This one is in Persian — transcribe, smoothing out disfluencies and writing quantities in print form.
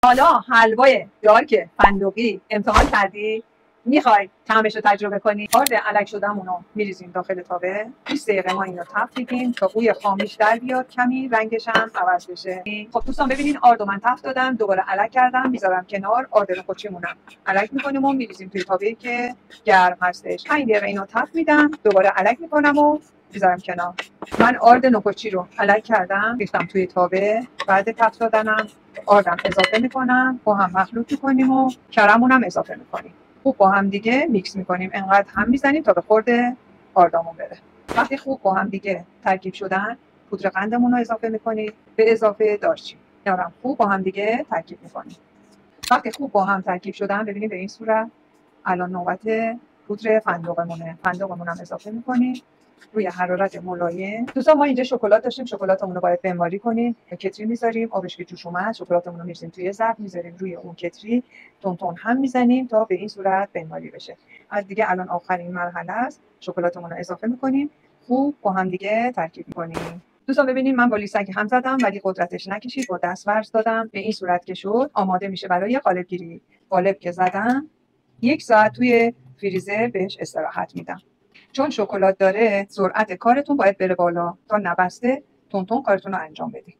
حالا حلوای دارک فندقی امتحان کردی؟ میخوای طعمش رو تجربه کنی؟ آرد الک شدمون رو میریزیم داخل تاوه. 20 دقیقه ما این رو تفت میدیم تا بوی خامیش در بیاد، کمی رنگش هم عوض بشه. خب دوستان ببینین آرد رو من تفت دادم، دوباره الک کردم، میذارم کنار. آرد نخودچیمونم الک میکنیم و میریزیم توی تاوه‌ای که گرم هستش. 5 دقیقه اینو تفت میدم، دوباره الک میکنم و میذارم کنار. من آرد نخودچی رو الک کردم، ریختم توی تاوه. بعد تفت دادنم آردم اضافه میکنم، با هم مخلوط میکنیم و کرمون هم اضافه میکنیم. خوب با هم دیگه میکس میکنیم، انقدر هم میزنیم تا به خورد آردامون بره. وقتی خوب با هم دیگه ترکیب شدن، پودر قندمون رو اضافه میکنیم به اضافه دارچین. یارم خوب با هم دیگه ترکیب میکنیم. وقتی خوب با هم ترکیب شدن، ببینید به این صورت الان نوبت پودر فندقمونه. فندقمون هم اضافه میکنیم روی حرارت ملایم. دوستان ما اینجا شکلات داشتیم، شکلاتمون رو باید بنواری کنیم. کتری میذاریم، آبش که جوش اومد شکلاتمون رو می‌ریزیم توی ظرف، میذاریم روی اون کتری، تون تون هم میزنیم تا به این صورت بنواری بشه. از دیگه الان آخرین مرحله است، شکلاتمون رو اضافه میکنیم، خوب با هم دیگه ترکیب میکنیم. دوستان ببینید من با لیسک هم زدم ولی قدرتش نکشید، با دست ورز دادم. به این صورت که شد آماده میشه برای قالب گیری. قالب که زدم 1 ساعت توی فریزر بهش استراحت میدم. چون شکلات داره سرعت کارتون باید بره بالا تا نبسته تون تون کارتون رو انجام بدید.